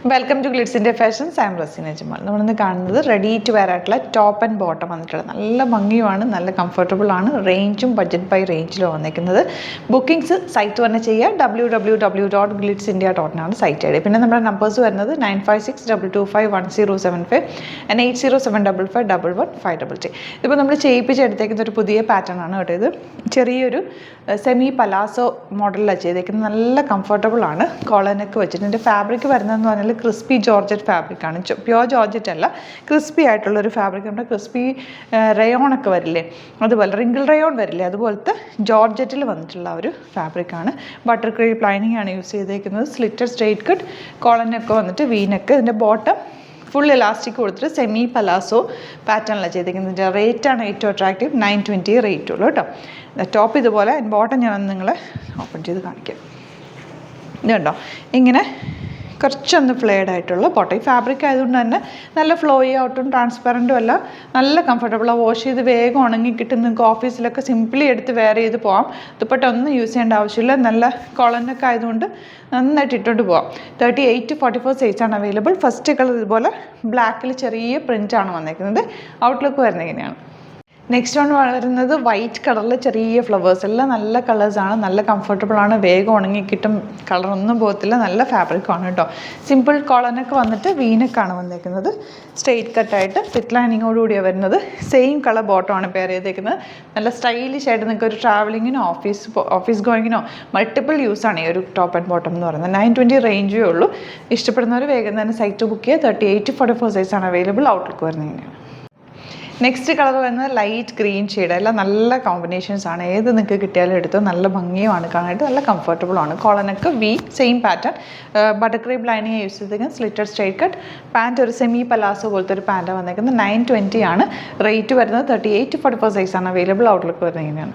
Welcome to Glitz India fashions. I am Razeena Jamal. നമ്മളിന്ന് കാണുന്നത് ready to wear ആയിട്ടുള്ള top and bottom വന്നിട്ടുള്ള നല്ല ഭംഗിയുമാണ്, നല്ല കംഫർട്ടബിൾ ആണ്. റേഞ്ചും ബഡ്ജറ്റ് ബൈ റേഞ്ചിലും വന്നിരിക്കുന്നത്. ബുക്കിംഗ്സ് സൈറ്റ് തന്നെ ചെയ്യുക. www.glitzindia.in site I D. പിന്നെ നമ്മുടെ നമ്പേഴ്സ് വരുന്നത് 9562251075 and 8075551153. ഇപ്പോൾ നമ്മൾ ചെയ്യിപ്പിച്ചെടുത്തേക്കുന്ന ഒരു പുതിയ പാറ്റേൺ ആണ് കേട്ടോ. ഇത് ചെറിയൊരു സെമി പലാസോ മോഡലിലാണ് ചെയ്തേക്കുന്നത്. നല്ല കംഫർട്ടബിൾ ആണ്. കോളനൊക്കെ വെച്ചിട്ട് ഇതിൻ്റെ ഫാബ്രിക് വരുന്നതെന്ന് പറഞ്ഞാൽ ക്രിസ്പി ജോർജറ്റ് ഫാബ്രിക്കാണ്. പ്യോർ ജോർജറ്റ് അല്ല, ക്രിസ്പി ആയിട്ടുള്ളൊരു ഫാബ്രിക് ഉണ്ട്. ക്രിസ്പി റയോണൊക്കെ വരില്ലേ, അതുപോലെ റിങ്കിൾ റയോൺ വരില്ലേ, അതുപോലത്തെ ജോർജറ്റിൽ വന്നിട്ടുള്ള ഒരു ഫാബ്രിക്കാണ്. ബട്ടർ ക്രീം ലൈനിങ് ആണ് യൂസ് ചെയ്തേക്കുന്നത്. സ്ലിറ്റഡ് സ്ട്രെയിറ്റ് കട്ട് കോളനൊക്കെ വന്നിട്ട് വീനക്ക്. ഇതിൻ്റെ ബോട്ടം ഫുൾ ഇലാസ്റ്റിക് കൊടുത്തിട്ട് സെമി പലാസോ പാറ്റേണിലാണ് ചെയ്തിരിക്കുന്നത്. ഇതിൻ്റെ റേറ്റാണ് ഏറ്റവും അട്രാക്റ്റീവ്. 920 റേറ്റ് ഉള്ളൂ കേട്ടോ. ടോപ്പ് ഇതുപോലെ, ബോട്ടം ഞാൻ നിങ്ങളെ ഓപ്പൺ ചെയ്ത് കാണിക്കാം. ഇത് കണ്ടോ, ഇങ്ങനെ കുറച്ചൊന്ന് ഫ്ലെയർഡ് ആയിട്ടുള്ള ബോട്ടം. ഈ ഫാബ്രിക് ആയതുകൊണ്ട് തന്നെ നല്ല ഫ്ലോയി ഔട്ടും ട്രാൻസ്പെറൻറ്റും അല്ല, നല്ല കംഫർട്ടബിളാണ്. വാഷ് ചെയ്ത് വേഗം ഉണങ്ങി കിട്ടും. നിങ്ങൾക്ക് ഓഫീസിലൊക്കെ സിംപ്ലി എടുത്ത് വെയർ ചെയ്ത് പോകാം. ദുപ്പട്ട ഒന്നും യൂസ് ചെയ്യേണ്ട ആവശ്യമില്ല. നല്ല കോളനൊക്കെ ആയതുകൊണ്ട് നന്നായിട്ട് ഇട്ടുകൊണ്ട് പോകാം. 38 to 44 സൈസാണ് അവൈലബിൾ. ഫസ്റ്റ് കളർ ഇതുപോലെ ബ്ലാക്കിൽ ചെറിയ പ്രിൻ്റാണ് വന്നിരിക്കുന്നത്. ഔട്ട്ലുക്ക് വരുന്നത് ഇങ്ങനെയാണ്. നെക്സ്റ്റ് വൺ വരുന്നത് വൈറ്റ് കളറിൽ ചെറിയ ഫ്ലവേഴ്സ്. എല്ലാം നല്ല കളേഴ്സാണ്, നല്ല കംഫർട്ടബിൾ ആണ്, വേഗം ഉണങ്ങി കിട്ടും, കളറൊന്നും പോകത്തില്ല, നല്ല ഫാബ്രിക്കാണ് കേട്ടോ. സിമ്പിൾ കോളനൊക്കെ വന്നിട്ട് വീനക്കാണ് വന്നിരിക്കുന്നത്. സ്ട്രെയിറ്റ് കട്ടായിട്ട് ഫിറ്റ് ലൈനിങ്ങോടുകൂടിയാണ് വരുന്നത്. സെയിം കളർ ബോട്ടമാണ് പെയർ ചെയ്തേക്കുന്നത്. നല്ല സ്റ്റൈലിഷ് ആയിട്ട് നിങ്ങൾക്ക് ഒരു ട്രാവലിങ്ങിനോ ഓഫീസ് ഗോയിങ്ങിനോ മൾട്ടിപ്പിൾ യൂസാണ് ഈ ഒരു ടോപ്പ് ആൻഡ് ബോട്ടം എന്ന് പറയുന്നത്. 920 റേഞ്ചേ ഉള്ളൂ. ഇഷ്ടപ്പെടുന്നവർ വേഗം തന്നെ സൈറ്റ് ബുക്ക് ചെയ്യുക. 38 to 44 സൈസാണ് അവൈലബിൾ. ഔട്ട്ലുക്ക് വരുന്നത് ഇങ്ങനെയാണ്. നെക്സ്റ്റ് കളർ വരുന്നത് ലൈറ്റ് ഗ്രീൻ ഷെയ്ഡ്. എല്ലാം നല്ല കോമ്പിനേഷൻസ് ആണ്. ഏത് നിങ്ങൾക്ക് കിട്ടിയാലും എടുത്തോ. നല്ല ഭംഗിയുമാണ് കാണാനായിട്ട്, നല്ല കംഫർട്ടബിൾ ആണ്. കോളനൊക്കെ V same pattern. Butter cream lining use ചെയ്തേക്കുന്നത്. സ്ലിറ്റഡ് സ്ട്രെയിറ്റ് കട്ട് പാൻറ്റ്, ഒരു സെമി പലാസോ പോലത്തെ ഒരു പാൻറ്റ് വന്നേക്കുന്നത്. 920 ആണ് റേറ്റ് വരുന്നത്. 38 to 44 സൈസാണ് അവൈലബിൾ. ഔട്ട്ലുക്ക് വരുന്നത് ഇങ്ങനെയാണ്.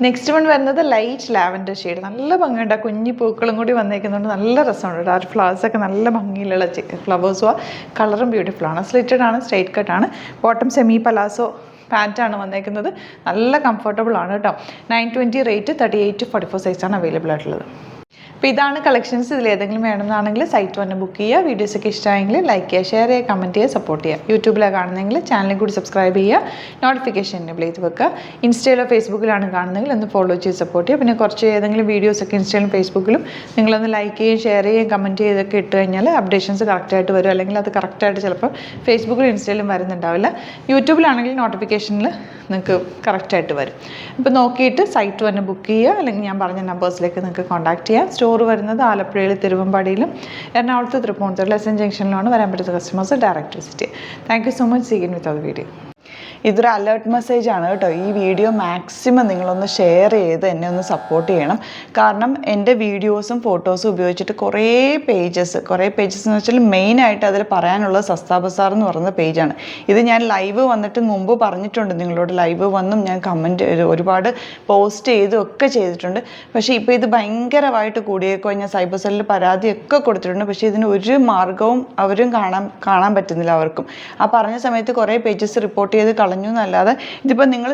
നെക്സ്റ്റ് വൺ വരുന്നത് ലൈറ്റ് ലാവൻഡർ ഷെയ്ഡ്. നല്ല ഭംഗിയുണ്ട്. ആ കുഞ്ഞി പൂക്കളും കൂടി വന്നേക്കുന്നുണ്ട്. നല്ല രസമുണ്ട്. ആ ഒരു ഫ്ലവേഴ്സൊക്കെ നല്ല ഭംഗിയിലുള്ള ഫ്ലവേഴ്സും. കളറും ബ്യൂട്ടിഫുൾ ആണ്. സ്ലിറ്റഡ് ആണ്, സ്ട്രെയിറ്റ് കട്ട് ആണ്. ബോട്ടം സെമി പലാസോ പാൻറ്റാണ് വന്നേക്കുന്നത്. നല്ല കംഫർട്ടബിൾ ആണ് കേട്ടോ. 920 റേറ്റ്. 38 to 44 സൈസാണ് അവൈലബിൾ ആയിട്ടുള്ളത്. അപ്പോൾ ഇതാണ് കളക്ഷൻസ്. ഇതിൽ ഏതെങ്കിലും വേണമെന്നാണെങ്കിൽ സൈറ്റ് വന്ന് ബുക്ക് ചെയ്യുക. വീഡിയോസൊക്കെ ഇഷ്ടമായെങ്കിൽ ലൈക്ക് ചെയ്യുക, ഷെയർ ചെയ്യുക, കമൻറ്റ് ചെയ്യുക, സപ്പോർട്ട് ചെയ്യുക. യൂട്യൂബിലാണ് കാണുന്നതെങ്കിൽ ചാനലിൽ കൂടി സബ്സ്ക്രൈബ് ചെയ്യുക, നോട്ടിഫിക്കേഷൻ എനേബിൾ ചെയ്ത് വെക്കുക. ഇൻസ്റ്റയിലോ ഫേസ്ബുക്കിലാണ് കാണുന്നതെങ്കിൽ ഒന്ന് ഫോളോ ചെയ്ത് സപ്പോർട്ട് ചെയ്യുക. പിന്നെ കുറച്ച് ഏതെങ്കിലും വീഡിയോസൊക്കെ ഇൻസ്റ്റയിലും ഫേസ്ബുക്കിലും നിങ്ങളൊന്ന് ലൈക്ക് ചെയ്യുകയും ഷെയർ ചെയ്യുകയും കമൻറ്റ് ചെയ്തൊക്കെ ഇട്ട് കഴിഞ്ഞാൽ അപ്ഡേഷൻസ് കറക്റ്റായിട്ട് വരും. അല്ലെങ്കിൽ അത് കറക്റ്റായിട്ട് ചിലപ്പോൾ ഫേസ്ബുക്കിലും ഇൻസ്റ്റയിലും വരുന്നുണ്ടാവില്ല. യൂട്യൂബിലാണെങ്കിൽ നോട്ടിഫിക്കേഷനിൽ നിങ്ങൾക്ക് കറക്റ്റായിട്ട് വരും. ഇപ്പോൾ നോക്കിയിട്ട് സൈറ്റ് വന്ന് ബുക്ക് ചെയ്യുക. അല്ലെങ്കിൽ ഞാൻ പറഞ്ഞ നമ്പേഴ്സിലേക്ക് നിങ്ങൾക്ക് കോൺടാക്ട് ചെയ്യാം. സ്റ്റോർ വരുന്നത് ആലപ്പുഴയിൽ, തിരുവമ്പാടിയിലും, എറണാകുളത്ത് തൃപ്പൂണിത്തുറ ലെസൺ ജംഗ്ഷനിലാണ്. വരാൻ പറ്റുന്ന കസ്റ്റമേഴ്സ് ഡയറക്റ്റ് വിസിറ്റ് ചെയ്യുക. Thank you so much. See you with our video. ഇതൊരു അലേർട്ട് മെസ്സേജ് ആണ് കേട്ടോ. ഈ വീഡിയോ മാക്സിമം നിങ്ങളൊന്ന് ഷെയർ ചെയ്ത് എന്നെ ഒന്ന് സപ്പോർട്ട് ചെയ്യണം. കാരണം എൻ്റെ വീഡിയോസും ഫോട്ടോസും ഉപയോഗിച്ചിട്ട് കുറേ പേജസ് എന്ന് വെച്ചാൽ മെയിനായിട്ട് അതിൽ പറയാനുള്ളത് സസ്താ ബസാർ എന്ന് പറയുന്ന പേജാണ്. ഇത് ഞാൻ ലൈവ് വന്നിട്ട് മുമ്പ് പറഞ്ഞിട്ടുണ്ട് നിങ്ങളോട്. ലൈവ് വന്നും ഞാൻ കമൻറ്റ് ഒരുപാട് പോസ്റ്റ് ചെയ്തും ഒക്കെ ചെയ്തിട്ടുണ്ട്. പക്ഷേ ഇപ്പോൾ ഇത് ഭയങ്കരമായിട്ട് കൂടിയേക്കോ. ഞാൻ സൈബർ സെല്ലിൽ പരാതിയൊക്കെ കൊടുത്തിട്ടുണ്ട്. പക്ഷേ ഇതിന് ഒരു മാർഗവും അവരും കാണാൻ പറ്റുന്നില്ല അവർക്കും. ആ പറഞ്ഞ സമയത്ത് കുറേ പേജസ് റിപ്പോർട്ട് ചെയ്ത് കളഞ്ഞു എന്നല്ലാതെ ഇതിപ്പോൾ നിങ്ങൾ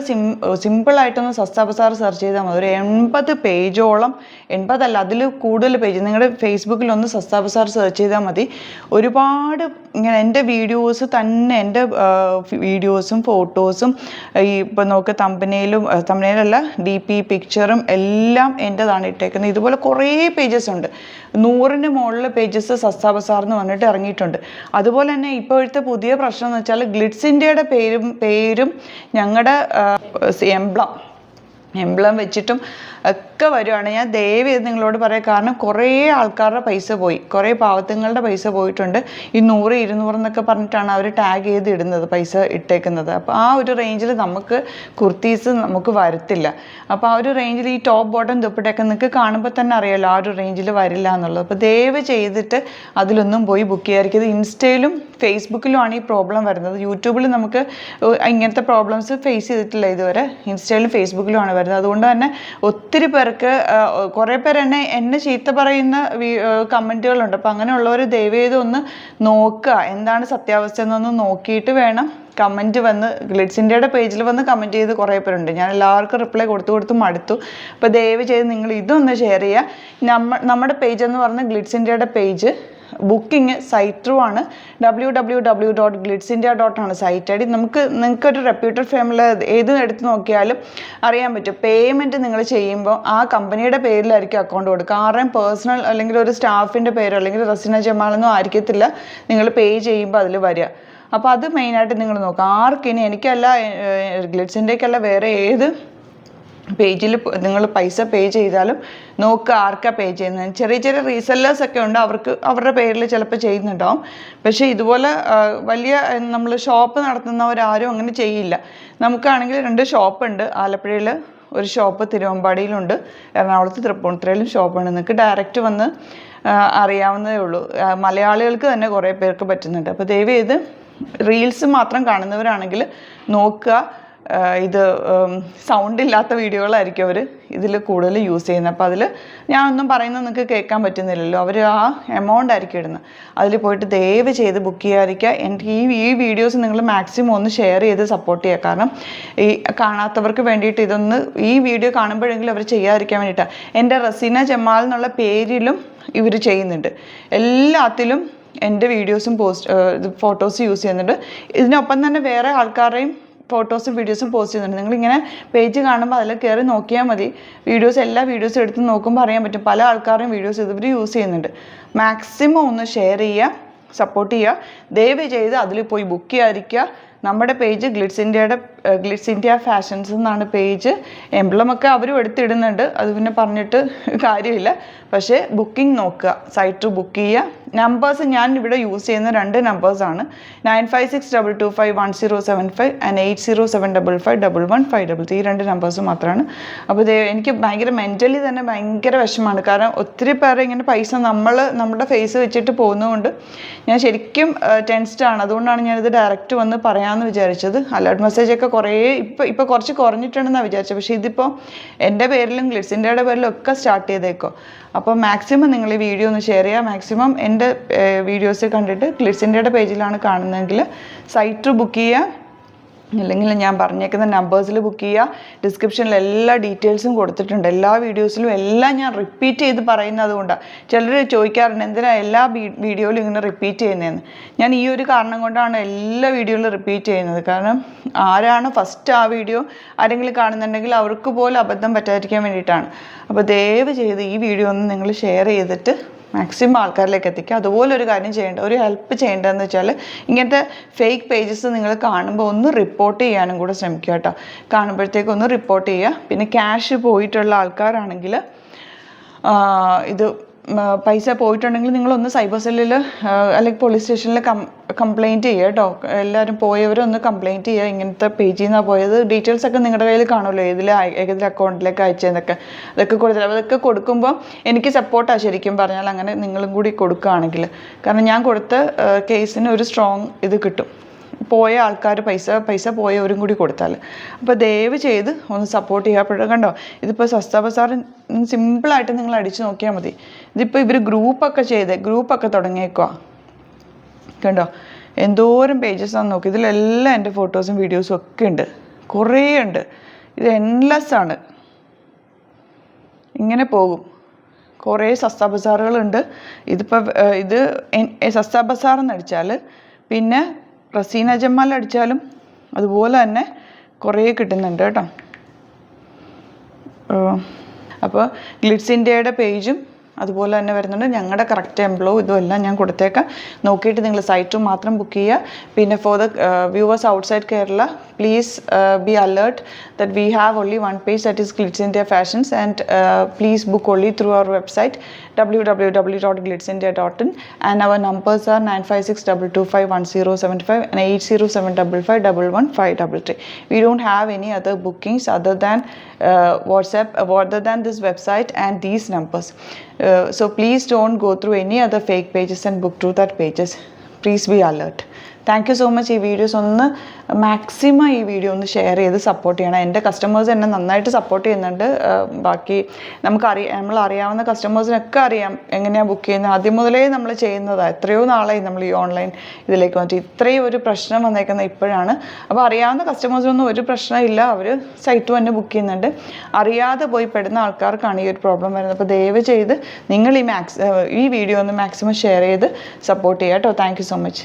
സിമ്പിളായിട്ടൊന്ന് സസ്താ ബസാർ സെർച്ച് ചെയ്താൽ മതി. ഒരു 80 പേജോളം, 80 അല്ല അതിൽ കൂടുതൽ പേജ് നിങ്ങളുടെ ഫേസ്ബുക്കിലൊന്ന് സസ്താ ബസാർ സെർച്ച് ചെയ്താൽ മതി. ഒരുപാട് ഇങ്ങനെ എൻ്റെ വീഡിയോസ് തന്നെ, എൻ്റെ വീഡിയോസും ഫോട്ടോസും ഈ ഇപ്പോൾ നോക്ക് തമ്പനയിലല്ല DP പിക്ചറും എല്ലാം എൻ്റെതാണ് ഇട്ടേക്കുന്നത്. ഇതുപോലെ കുറേ പേജസ് ഉണ്ട്. 100ന് മുകളിൽ പേജസ് സസ്താ ബസാർ എന്ന് പറഞ്ഞിട്ട് ഇറങ്ങിയിട്ടുണ്ട്. അതുപോലെ തന്നെ ഇപ്പോഴത്തെ പുതിയ പ്രശ്നം എന്ന് വെച്ചാൽ ഗ്ലിറ്റ്സ് ഇന്ത്യയുടെ പേരും ഞങ്ങളുടെ എംബ്ലം വെച്ചിട്ടും ഒക്കെ വരുവാണ്. ഞാൻ ദയവ് ചെയ്ത് നിങ്ങളോട് പറയാം. കാരണം കുറേ ആൾക്കാരുടെ പൈസ പോയി, കുറേ പാവത്തുങ്ങളുടെ പൈസ പോയിട്ടുണ്ട്. ഈ 100, 200 എന്നൊക്കെ പറഞ്ഞിട്ടാണ് അവർ ടാഗ് ചെയ്ത് ഇടുന്നത്, പൈസ ഇട്ടേക്കുന്നത്. അപ്പോൾ ആ ഒരു റേഞ്ചിൽ നമുക്ക് കുർത്തീസ് നമുക്ക് വരത്തില്ല. അപ്പോൾ ആ ഒരു റേഞ്ചിൽ ഈ ടോപ്പ് ബോട്ടം ദുപ്പട്ടയൊക്കെ നിങ്ങൾക്ക് കാണുമ്പോൾ തന്നെ അറിയാമല്ലോ ആ ഒരു റേഞ്ചിൽ വരില്ല എന്നുള്ളത്. അപ്പോൾ ദയവ് ചെയ്തിട്ട് അതിലൊന്നും പോയി ബുക്ക് ചെയ്യാതിരിക്കുന്നത്. ഇൻസ്റ്റയിലും ഫേസ്ബുക്കിലുമാണ് ഈ പ്രോബ്ലം വരുന്നത്. യൂട്യൂബിൽ നമുക്ക് ഇങ്ങനത്തെ പ്രോബ്ലംസ് ഫേസ് ചെയ്തിട്ടില്ല ഇതുവരെ. ഇൻസ്റ്റയിലും ഫേസ്ബുക്കിലുമാണ് വരുന്നത്. അതുകൊണ്ട് തന്നെ ഒത്തിരി പേർക്ക്, കുറേ പേർ എന്നെ ചീത്ത പറയുന്ന കമൻറ്റുകളുണ്ട്. അപ്പോൾ അങ്ങനെയുള്ളവർ ദയവ് ചെയ്ത് ഒന്ന് നോക്കുക, എന്താണ് സത്യാവസ്ഥ എന്നൊന്ന് നോക്കിയിട്ട് വേണം കമൻറ്റ് വന്ന്. ഗ്ലിറ്റ്സ് ഇന്ത്യയുടെ പേജിൽ വന്ന് കമൻറ്റ് ചെയ്ത് കുറേ പേരുണ്ട്. ഞാൻ എല്ലാവർക്കും റിപ്ലൈ കൊടുത്ത് മടുത്തു. അപ്പോൾ ദയവ് ചെയ്ത് നിങ്ങൾ ഇതൊന്ന് ഷെയർ ചെയ്യുക. നമ്മുടെ പേജ് എന്ന് പറഞ്ഞാൽ ഗ്ലിറ്റ്സ് ഇന്ത്യയുടെ പേജ് ബുക്കിംഗ് സൈറ്റ് ത്രൂ ആണ്. www.glitzindia.com ആണ് സൈറ്റ് ഐ ഡി. നിങ്ങൾക്കൊരു റെപ്യൂട്ടഡ് ഫേമിൽ ഏത് എടുത്ത് നോക്കിയാലും അറിയാൻ പറ്റും. പേയ്മെൻറ്റ് നിങ്ങൾ ചെയ്യുമ്പോൾ ആ കമ്പനിയുടെ പേരിലായിരിക്കും അക്കൗണ്ട് കൊടുക്കുക. ആരുടെയും പേഴ്സണൽ അല്ലെങ്കിൽ ഒരു സ്റ്റാഫിൻ്റെ പേരോ അല്ലെങ്കിൽ റസീന ജമാലൊന്നും ആയിരിക്കത്തില്ല നിങ്ങൾ പേ ചെയ്യുമ്പോൾ അതിൽ വരിക. അപ്പോൾ അത് മെയിനായിട്ട് നിങ്ങൾ നോക്കുക. ആർക്കിനി എനിക്കല്ല, ഗ്ലിറ്റ്സിൻ്റെയൊക്കെയല്ല, വേറെ ഏത് പേജിൽ നിങ്ങൾ പൈസ പേ ചെയ്താലും നോക്കുക ആർക്കാണ് പേ ചെയ്യുന്നത്. ചെറിയ ചെറിയ റീസെല്ലേഴ്സൊക്കെ ഉണ്ട്, അവരുടെ പേരിൽ ചിലപ്പോൾ ചെയ്യുന്നുണ്ടാവും. പക്ഷേ ഇതുപോലെ വലിയ നമ്മൾ ഷോപ്പ് നടത്തുന്നവരാരും അങ്ങനെ ചെയ്യില്ല. നമുക്കാണെങ്കിൽ 2 ഷോപ്പുണ്ട്. ആലപ്പുഴയിൽ ഒരു ഷോപ്പ്, തിരുവമ്പാടിയിലുണ്ട്, എറണാകുളത്ത് തൃപ്പൂണിത്തുറയിലും ഷോപ്പുണ്ട്. നിങ്ങൾക്ക് ഡയറക്റ്റ് വന്ന് അറിയാവുന്നതേ ഉള്ളൂ. മലയാളികൾക്ക് തന്നെ കുറേ പേർക്ക് പറ്റുന്നുണ്ട്. അപ്പോൾ ദയവ് ചെയ്ത് റീൽസ് മാത്രം കാണുന്നവരാണെങ്കിൽ നോക്കുക. ഇത് സൗണ്ട് ഇല്ലാത്ത വീഡിയോകളായിരിക്കും അവർ ഇതിൽ കൂടുതൽ യൂസ് ചെയ്യുന്നത്. അപ്പോൾ അതിൽ ഞാനൊന്നും പറയുന്നത് നിങ്ങൾക്ക് കേൾക്കാൻ പറ്റുന്നില്ലല്ലോ. അവർ ആ എമൗണ്ട് ആയിരിക്കും ഇടുന്നത്. അതിൽ പോയിട്ട് ദയവ് ചെയ്ത് ബുക്ക് ചെയ്യാതിരിക്കുക. എൻ്റെ ഈ വീഡിയോസ് നിങ്ങൾ മാക്സിമം ഒന്ന് ഷെയർ ചെയ്ത് സപ്പോർട്ട് ചെയ്യുക. കാരണം ഈ കാണാത്തവർക്ക് വേണ്ടിയിട്ട് ഇതൊന്ന് ഈ വീഡിയോ കാണുമ്പോഴെങ്കിലും അവർ ചെയ്യാതിരിക്കാൻ വേണ്ടിയിട്ടാണ്. എൻ്റെ റസീന ജമാൽ എന്നുള്ള പേരിലും ഇവർ ചെയ്യുന്നുണ്ട്. എല്ലാത്തിലും എൻ്റെ വീഡിയോസും ഫോട്ടോസ് യൂസ് ചെയ്യുന്നുണ്ട്. ഇതിനൊപ്പം തന്നെ വേറെ ആൾക്കാരുടെയും ഫോട്ടോസും വീഡിയോസും പോസ്റ്റ് ചെയ്യുന്നുണ്ട്. നിങ്ങളിങ്ങനെ പേജ് കാണുമ്പോൾ അതിൽ കയറി നോക്കിയാൽ മതി. എല്ലാ വീഡിയോസും എടുത്ത് നോക്കുമ്പോൾ അറിയാൻ പറ്റും പല ആൾക്കാരുടെയും വീഡിയോസ് ഇവർ യൂസ് ചെയ്യുന്നുണ്ട്. മാക്സിമം ഒന്ന് ഷെയർ ചെയ്യുക, സപ്പോർട്ട് ചെയ്യുക. ദയവ് ചെയ്ത് അതിൽ പോയി ബുക്ക് ചെയ്യാതിരിക്കുക. നമ്മുടെ പേജ് ഗ്ലിറ്റ്സ് ഇന്ത്യ ഫാഷൻസ് എന്നാണ് പേജ്. എംബ്ലമൊക്കെ അവരും എടുത്തിടുന്നുണ്ട്, അത് പിന്നെ പറഞ്ഞിട്ട് കാര്യമില്ല. പക്ഷേ ബുക്കിംഗ് നോക്കുക, സൈറ്റ് ബുക്ക് ചെയ്യുക. നമ്പേഴ്സ് ഞാൻ ഇവിടെ യൂസ് ചെയ്യുന്ന 2 നമ്പേഴ്സാണ്. 9562251075 ആൻഡ് 8075551153. ഈ 2 നമ്പേഴ്സ് മാത്രമാണ്. അപ്പോൾ എനിക്ക് ഭയങ്കര മെൻ്റലി തന്നെ ഭയങ്കര വിഷമമാണ്. കാരണം ഒത്തിരി പേരെ ഇങ്ങനെ പൈസ നമ്മുടെ ഫേസ് വെച്ചിട്ട് പോകുന്നതുകൊണ്ട് ഞാൻ ശരിക്കും ടെൻസ്ഡാണ്. അതുകൊണ്ടാണ് ഞാനിത് ഡയറക്റ്റ് വന്ന് പറയാമെന്ന് വിചാരിച്ചത്. അലേർട്ട് മെസ്സേജൊക്കെ ഇപ്പോൾ കുറച്ച് കുറഞ്ഞിട്ടുണ്ടെന്നാണ് വിചാരിച്ചത്. പക്ഷേ ഇതിപ്പോൾ എൻ്റെ പേരിലും ഗ്ലിറ്റ്സ് ഇന്ത്യയുടെ പേരിലും ഒക്കെ സ്റ്റാർട്ട് ചെയ്തേക്കോ. അപ്പോൾ മാക്സിമം നിങ്ങൾ ഈ വീഡിയോ ഒന്ന് ഷെയർ ചെയ്യുക. മാക്സിമം എൻ്റെ വീഡിയോസ് കണ്ടിട്ട് ഗ്ലിറ്റ്സ് ഇന്ത്യയുടെ പേജിലാണ് കാണുന്നതെങ്കിൽ സൈറ്റ് ബുക്ക് ചെയ്യുക, അല്ലെങ്കിൽ ഞാൻ പറഞ്ഞേക്കുന്ന നമ്പേഴ്സിൽ ബുക്ക് ചെയ്യുക. ഡിസ്ക്രിപ്ഷനിൽ എല്ലാ ഡീറ്റെയിൽസും കൊടുത്തിട്ടുണ്ട്. എല്ലാ വീഡിയോസിലും എല്ലാം ഞാൻ റിപ്പീറ്റ് ചെയ്ത് പറയുന്നത് കൊണ്ടാണ്. ചിലർ ചോദിക്കാറുണ്ട് എന്തിനാണ് എല്ലാ വീഡിയോയിലും ഇങ്ങനെ റിപ്പീറ്റ് ചെയ്യുന്നതെന്ന്. ഞാൻ ഈ ഒരു കാരണം കൊണ്ടാണ് എല്ലാ വീഡിയോയിലും റിപ്പീറ്റ് ചെയ്യുന്നത്. കാരണം ആരാണ് ഫസ്റ്റ് ആ വീഡിയോ ആരെങ്കിലും കാണുന്നുണ്ടെങ്കിൽ അവർക്ക് പോലും അബദ്ധം പറ്റാതിരിക്കാൻ വേണ്ടിയിട്ടാണ്. അപ്പോൾ ദയവ് ചെയ്ത് ഈ വീഡിയോ ഒന്ന് നിങ്ങൾ ഷെയർ ചെയ്തിട്ട് മാക്സിമം ആൾക്കാരിലേക്ക് എത്തിക്കുക. അതുപോലെ ഒരു കാര്യം ഒരു ഹെൽപ്പ് ചെയ്യേണ്ടതെന്ന് വെച്ചാൽ ഇങ്ങനത്തെ ഫേക്ക് പേജസ് നിങ്ങൾ കാണുമ്പോൾ ഒന്ന് റിപ്പോർട്ട് ചെയ്യാനും കൂടെ ശ്രമിക്കുക കേട്ടോ. കാണുമ്പോഴത്തേക്ക് ഒന്ന് റിപ്പോർട്ട് ചെയ്യുക. പിന്നെ ക്യാഷ് പോയിട്ടുള്ള ആൾക്കാരാണെങ്കിൽ ഇത് പൈസ പോയിട്ടുണ്ടെങ്കിൽ നിങ്ങളൊന്ന് സൈബർ സെല്ലിൽ അല്ലെങ്കിൽ പോലീസ് സ്റ്റേഷനിൽ കംപ്ലയിൻറ്റ് ചെയ്യുക കേട്ടോ. എല്ലാവരും പോയവരൊന്ന് കംപ്ലയിൻറ്റ് ചെയ്യുക. ഇങ്ങനത്തെ പേജിൽ നിന്നാണ് പോയത്. ഡീറ്റെയിൽസൊക്കെ നിങ്ങളുടെ കയ്യിൽ കാണുമല്ലോ, ഏതിൽ അക്കൗണ്ടിലേക്ക് അയച്ചതെന്നൊക്കെ. അതൊക്കെ അതൊക്കെ കൊടുക്കുമ്പോൾ എനിക്ക് സപ്പോർട്ടാണ് ശരിക്കും പറഞ്ഞാൽ. അങ്ങനെ നിങ്ങളും കൂടി കൊടുക്കുകയാണെങ്കിൽ. കാരണം ഞാൻ കൊടുത്ത കേസിന് ഒരു സ്ട്രോങ് ഇത് കിട്ടും. പോയ ആൾക്കാർ പൈസ പോയവരും കൂടി കൊടുത്താൽ. അപ്പോൾ ദയവ് ചെയ്ത് ഒന്ന് സപ്പോർട്ട് ചെയ്യുക. കണ്ടോ, ഇതിപ്പോൾ സസ്ത ബസാർ സിമ്പിളായിട്ട് നിങ്ങൾ അടിച്ച് നോക്കിയാൽ മതി. ഇതിപ്പോൾ ഇവർ ഗ്രൂപ്പൊക്കെ തുടങ്ങിയേക്കുക. കണ്ടോ എന്തോരം പേജസാന്ന് നോക്കി. ഇതിലെല്ലാം എൻ്റെ ഫോട്ടോസും വീഡിയോസും ഒക്കെ ഉണ്ട്, കുറേ ഉണ്ട്. ഇത് എൻലെസ് ആണ്, ഇങ്ങനെ പോകും. കുറേ സസ്ത ബസാറുകളുണ്ട്. ഇത് സസ്ത ബസാർ എന്നടിച്ചാൽ പിന്നെ റസീന ജമാൽ അടിച്ചാലും അതുപോലെ തന്നെ കുറേ കിട്ടുന്നുണ്ട് കേട്ടോ. അപ്പോൾ ഗ്ലിറ്റ്സ് ഇന്ത്യയുടെ പേജും അതുപോലെ തന്നെ വരുന്നുണ്ട്. ഞങ്ങളുടെ കറക്റ്റ് എംപ്ലോ ഇതുമെല്ലാം ഞാൻ കൊടുത്തേക്കാം. നോക്കിയിട്ട് നിങ്ങൾ സൈറ്റ് മാത്രം ബുക്ക് ചെയ്യുക. പിന്നെ for the viewers outside Kerala, please be alert that we have only one page, that is Glitz India Fashions, and please book only through our website www.glitzindia.in, and our numbers are 9562251075 and 8075551153. We don't have any other bookings other than WhatsApp, other than this website and these numbers. So please don't go through any other fake pages and book through that pages. Please be alert. Thank you so much. ഈ videos ഒന്ന് maximum ഈ video ഒന്ന് share ചെയ്ത് support ചെയ്യണം. എൻ്റെ customers എന്നെ നന്നായിട്ട് support ചെയ്യുന്നുണ്ട്. ബാക്കി നമ്മൾ അറിയാവുന്ന കസ്റ്റമേഴ്സിനൊക്കെ അറിയാം എങ്ങനെയാണ് ബുക്ക് ചെയ്യുന്നത്. ആദ്യം മുതലേ നമ്മൾ ചെയ്യുന്നതാണ്. എത്രയോ നാളായി നമ്മൾ ഈ ഓൺലൈൻ ഇതിലേക്ക് വന്നിട്ട്. ഇത്രയും ഒരു പ്രശ്നം വന്നേക്കുന്നത് ഇപ്പോഴാണ്. അപ്പോൾ അറിയാവുന്ന കസ്റ്റമേഴ്സിനൊന്നും ഒരു പ്രശ്നമില്ല, അവർ സൈറ്റ് തന്നെ ബുക്ക് ചെയ്യുന്നുണ്ട്. അറിയാതെ പോയി പെടുന്ന ആൾക്കാർക്കാണ് ഈ ഒരു പ്രോബ്ലം വരുന്നത്. അപ്പോൾ ദയവ് ചെയ്ത് നിങ്ങൾ ഈ വീഡിയോ ഒന്ന് മാക്സിമം ഷെയർ ചെയ്ത് സപ്പോർട്ട് ചെയ്യുക കേട്ടോ. Thank you so much.